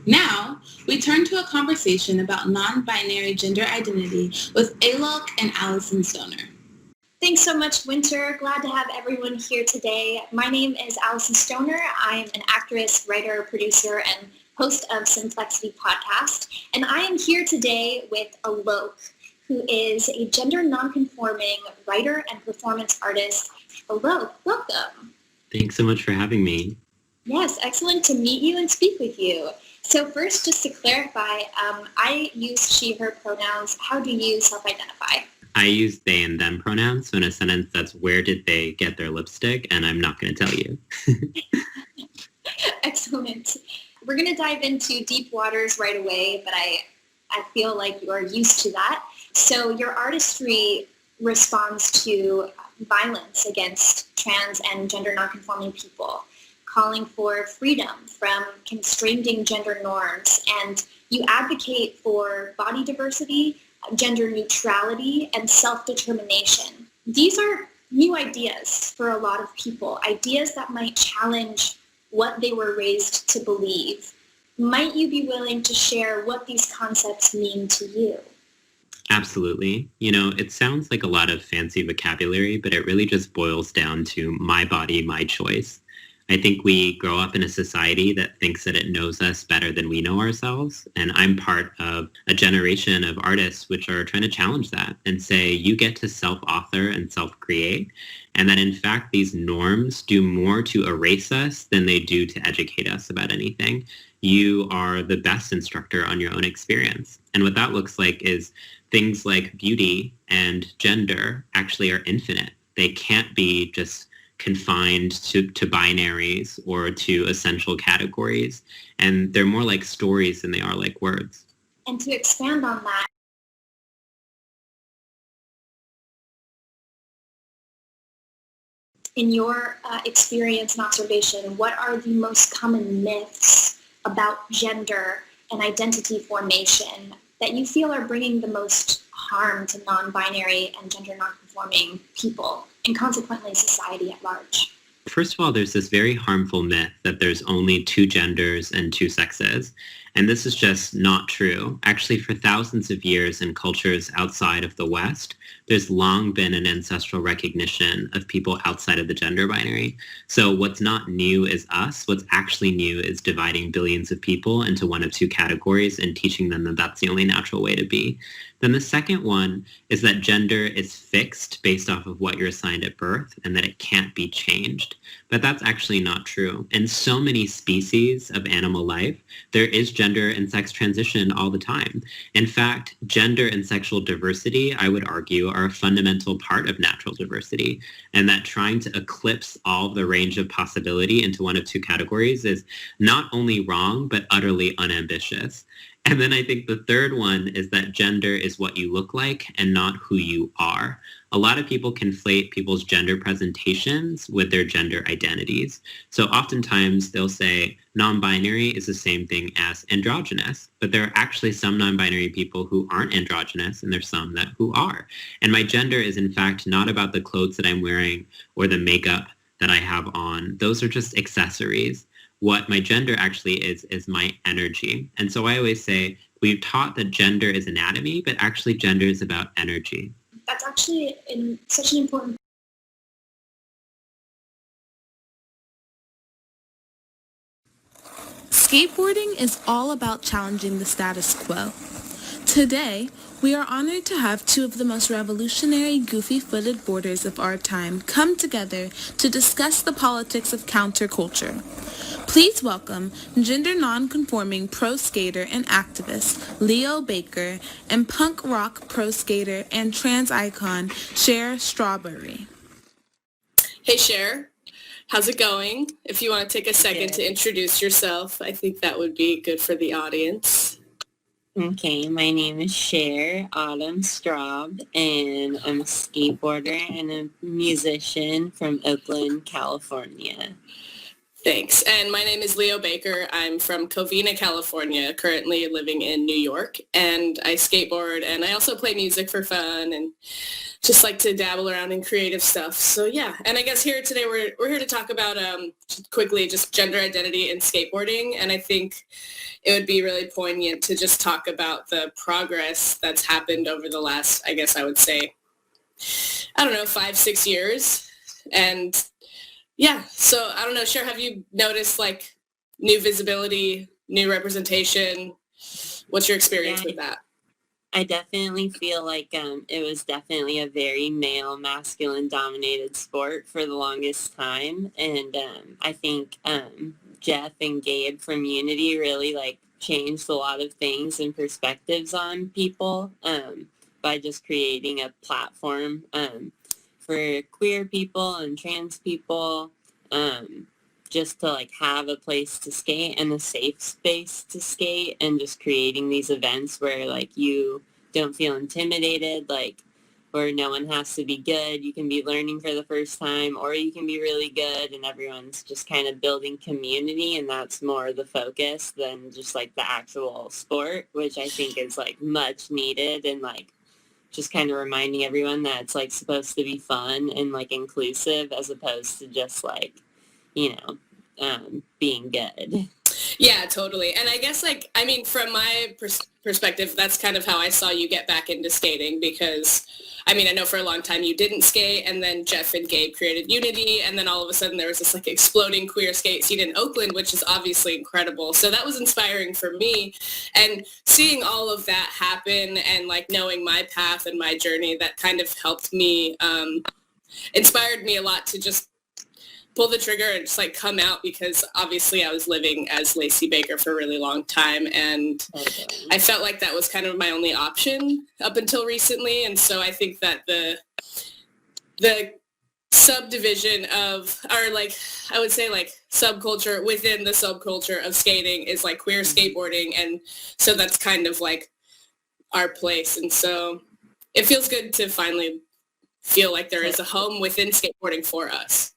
Now, we turn to a conversation about non-binary gender identity with Alok and Allison Stoner. Thanks so much, Winter. Glad to have everyone here today. My name is Allison Stoner. I am an actress, writer, producer, and host of Simplexity Podcast. And I am here today with Alok, who is a gender nonconforming writer and performance artist. Alok, welcome. Thanks so much for having me. Yes, excellent to meet you and speak with you. So first, just to clarify, I use she, her pronouns. How do you self-identify? I use they and them pronouns, so in a sentence that's where did they get their lipstick, and I'm not going to tell you. Excellent. We're going to dive into deep waters right away, but I feel like you're used to that. So your artistry responds to violence against trans and gender nonconforming people, calling for freedom from constraining gender norms, and you advocate for body diversity, gender neutrality, and self-determination. These are new ideas for a lot of people, ideas that might challenge what they were raised to believe. Might you be willing to share what these concepts mean to you? Absolutely. You know, it sounds like a lot of fancy vocabulary, but it really just boils down to my body, my choice. I think we grow up in a society that thinks that it knows us better than we know ourselves. And I'm part of a generation of artists which are trying to challenge that and say you get to self-author and self-create. And that in fact, these norms do more to erase us than they do to educate us about anything. You are the best instructor on your own experience. And what that looks like is things like beauty and gender actually are infinite. They can't be just confined to binaries or to essential categories. And they're more like stories than they are like words. And to expand on that, in your experience and observation, what are the most common myths about gender and identity formation that you feel are bringing the most harm to non-binary and gender nonconforming people and consequently society at large? First of all, there's this very harmful myth that there's only two genders and two sexes. And this is just not true. Actually, for thousands of years in cultures outside of the West, there's long been an ancestral recognition of people outside of the gender binary. So what's not new is us. What's actually new is dividing billions of people into one of two categories and teaching them that that's the only natural way to be. Then the second one is that gender is fixed based off of what you're assigned at birth and that it can't be changed. But that's actually not true. In so many species of animal life, there is gender and sex transition all the time. In fact, gender and sexual diversity, I would argue, are a fundamental part of natural diversity, and that trying to eclipse all of the range of possibility into one of two categories is not only wrong, but utterly unambitious. And then I think the third one is that gender is what you look like and not who you are. A lot of people conflate people's gender presentations with their gender identities. So oftentimes they'll say non-binary is the same thing as androgynous, but there are actually some non-binary people who aren't androgynous and there's some that who are. And my gender is in fact not about the clothes that I'm wearing or the makeup that I have on. Those are just accessories. What my gender actually is my energy. And so I always say we've taught that gender is anatomy, but actually gender is about energy. That's actually such an important. Skateboarding is all about challenging the status quo. Today, we are honored to have two of the most revolutionary, goofy-footed boarders of our time come together to discuss the politics of counterculture. Please welcome gender non-conforming pro skater and activist Leo Baker and punk rock pro skater and trans icon Cher Strawberry. Hey Cher, how's it going? If you want to take a second to introduce yourself, I think that would be good for the audience. Okay, my name is Cher Autumn Straub, and I'm a skateboarder and a musician from Oakland, California. Thanks. And my name is Leo Baker. I'm from Covina, California, currently living in New York. And I skateboard and I also play music for fun and just like to dabble around in creative stuff. So yeah. And I guess here today we're here to talk about quickly just gender identity in skateboarding. And I think it would be really poignant to just talk about the progress that's happened over the last, I guess I would say, I don't know, 5-6 years. And yeah, so I don't know, Cher, have you noticed like new visibility, new representation? What's your experience with that? I definitely feel like it was definitely a very male, masculine dominated sport for the longest time. And I think Jeff and Gabe from Unity really like changed a lot of things and perspectives on people by just creating a platform for queer people and trans people, just to like have a place to skate and a safe space to skate, and just creating these events where like you don't feel intimidated, like where no one has to be good. You can be learning for the first time, or you can be really good, and everyone's just kind of building community, and that's more the focus than just like the actual sport, which I think is like much needed, and like just kind of reminding everyone that it's like supposed to be fun and like inclusive as opposed to just like, you know, being good. Yeah, totally. And I guess like, I mean, from my perspective, that's kind of how I saw you get back into skating because, I mean, I know for a long time you didn't skate, and then Jeff and Gabe created Unity, and then all of a sudden there was this like exploding queer skate scene in Oakland, which is obviously incredible. So that was inspiring for me, and seeing all of that happen and like knowing my path and my journey, that kind of helped me, inspired me a lot to just pull the trigger and just like come out, because obviously I was living as Lacey Baker for a really long time, and I felt like that was kind of my only option up until recently. And so I think that the subdivision of, or like I would say like subculture within the subculture of skating is like queer skateboarding, and so that's kind of like our place. And so it feels good to finally feel like there is a home within skateboarding for us.